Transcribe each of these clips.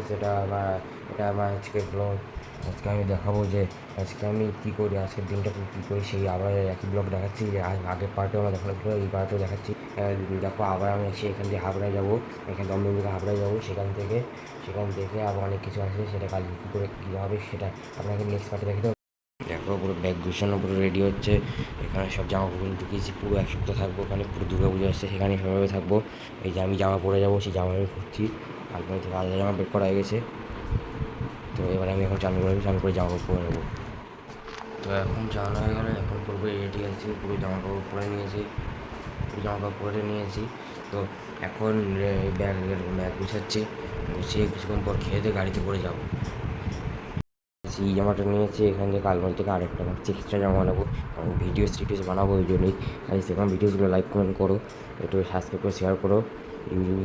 Guys, এটা আমার আজকে ব্লগ। আজকে আমি দেখাবো যে আজকে আমি কী করি, আজকের দিনটা কী করি, সেই আবার একই ব্লগ দেখাচ্ছি। যে আগের পার্টেও আমার দেখানো ছিল, এই পার্টেও দেখাচ্ছি। দেখো, আবার আমি এসে এখান থেকে হাবড়ায় যাবো, এখান দমদম থেকে হাবড়ায় যাবো। সেখান থেকে আবার অনেক কিছু আছে, সেটা কাল কী করে কী হবে সেটা আপনাকে নেক্সট পার্টে দেখতে হবে। দেখো, পুরো ব্যাগ গুছানো, পুরো রেডি হচ্ছে। এখানে সব জামা কাপড় ঢুকিয়েছি, পুরো এক সপ্তাহ থাকবো ওখানে, পুরো দুর্গা পুজো আসছে, সেখানে সেভাবে থাকবো। এই যে আমি জামা পরে যাবো, সেই জামা আমি খুঁজছি। আলমারি থেকে আলাদা জামা বের করা হয়ে গেছে। তো এবার আমি এখন চান করে জামা কাপড় পরে নেবো। তো এখন চান হয়ে গেলে এখন পুরোপুরি রেডি আছি, পুরো জামা কাপড় পরে নিয়েছি। তো এখন ব্যাগ গুছাচ্ছি, গুছিয়ে কিছুক্ষণ পর খেয়ে দিয়ে গাড়িতে করে যাবো। এই জামাটা নিয়েছি এখান থেকে, আলমারি থেকে আরেকটা ভাবছি এক্সট্রা জামা বানাবো, কারণ ভিডিওস বানাবো। ওই জন্যই সেখানে ভিডিওসগুলো লাইক কমেন্ট করো, একটু সাবস্ক্রাইব করে শেয়ার করো।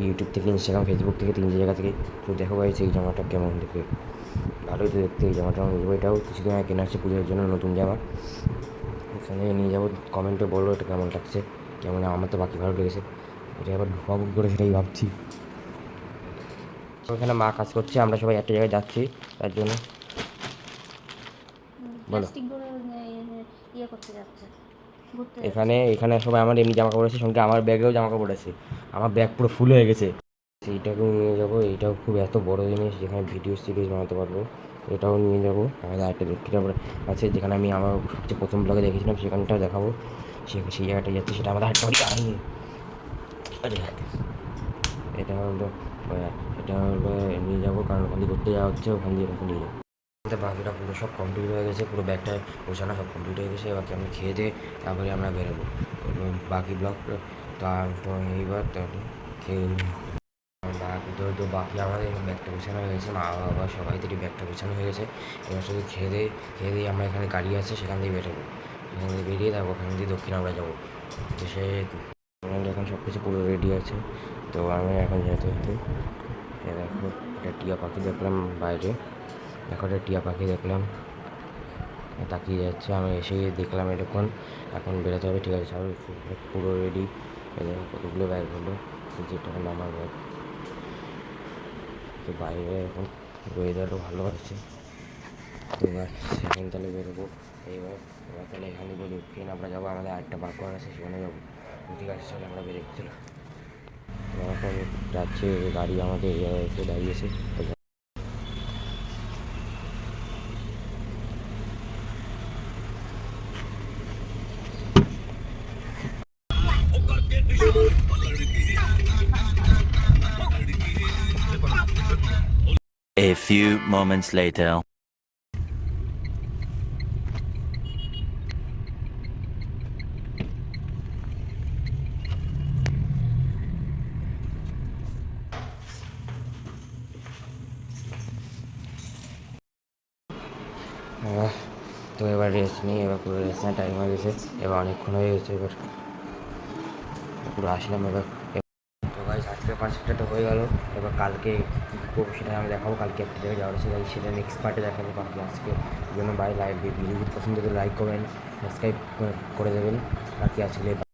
ইউটিউব থেকে, ইনস্টাগ্রাম, ফেসবুক থেকে, 3 জায়গা থেকে। তো দেখো ভাই, এই জামাটা কেমন দেখে, ভালোই তো দেখতে। এই জামাটা আমি নেবো, এটাও কিছুদিন আগে কেনা হচ্ছে পুজোর জন্য, নতুন জামা। এখানে নিয়ে যাবো, কমেন্টে বলো এটা কেমন লাগছে, কেমন। আমার তো বাকি ভালো লেগেছে, এটা আবার ঢোকাবো কী করে সেটাই ভাবছি। ওখানে মা কাজ করছে, আমরা সবাই একটা জায়গায় যাচ্ছি, তার জন্য। এখানে সবাই আমার এমনি জামা কাপড় আছে, সঙ্গে আমার ব্যাগেও জামা কাপড় আছে। আমার ব্যাগ পুরো ফুল হয়ে গেছে, সেইটাকেও নিয়ে যাবো। এইটাও খুব এত বড় জিনিস, যেখানে ভিডিও সিরিজ বানাতে পারবো। এটাও নিয়ে যাবো। আমাদের আরেকটা দক্ষিণ আছে, যেখানে আমি আমার সবচেয়ে প্রথম ব্লগে দেখেছিলাম, সেখানটাও দেখাবো। সেই জায়গাটায় যাচ্ছে, সেটা আমাদের আরেকটা বাড়ি। এটা হলো নিয়ে যাবো, কারণ ওখান দিয়ে ঘুরতে যাওয়া হচ্ছে, ওখান দিয়ে নিয়ে যাবো। বাকিটা পুরো সব কমপ্লিট হয়ে গেছে, পুরো ব্যাগটা গোছানো সব কমপ্লিট হয়ে গেছে। এবার আমি খেয়ে দিয়ে তারপরে আমরা বেরোবো বাকি ব্লগ। তারপর এইবার খেয়ে বাকি আমাদের ব্যাগটা গোছানো হয়ে গেছে, মা বাবা সবাই থেকে ব্যাগটা গোছানো হয়ে গেছে। এবার শুধু খেয়ে দিয়ে আমরা এখানে গাড়ি আছে, সেখান থেকে বেরোবো। সেখান থেকে বেরিয়ে তারপর ওখান দিয়ে দক্ষিণ আমরা যাবো। তো এখন সব কিছু পুরো রেডি আছে। তো আমি এখন যেতে দেখো, একটা টিয়া পাখি দেখলাম বাইরে। দেখো, একটা টিয়া পাখি দেখলাম, তাকিয়ে যাচ্ছে। আমি এসেই দেখলাম এরকম। এখন বেরোতে হবে, ঠিক আছে। সবাই পুরো রেডি। কতগুলো ব্যাগ হলো, যেটা হলো আমার ব্যাগ। তো বাইরে এখন ওয়েদারও ভালো আছে। তো এবার সেখানে তাহলে বেরোবো। এবার তাহলে এখানে দক্ষিণ আমরা যাবো, আমাদের আরেকটা বাঁকুড়া আছে, সেখানে যাবো। ঠিক আছে, চলে আমরা বেরোচ্ছিলাম। তো এখন যাচ্ছে গাড়ি, আমাদের এসে দাঁড়িয়েছে। A few moments later. তো এবার রেস্ট নিই, এবার পুরো রেস্ট নেওয়ার টাইম হয়ে গেছে, এবার অনেকক্ষণ হয়ে গেছে, এবার পুরো আসলাম। এবার তো গাইস, আজকের কনসেপ্টটা হয়ে গেল। এবার কালকে কী করবো সেটা আমি দেখাবো। কালকে একটা জায়গায় যাওয়ার আছে, সেটা নেক্সট পার্টে দেখাবো। বাকি আজকে জন্য বাই। ভিডিও যদি পছন্দ হলে লাইক করবেন, সাবস্ক্রাইব করে দেবেন। বাকি আজকে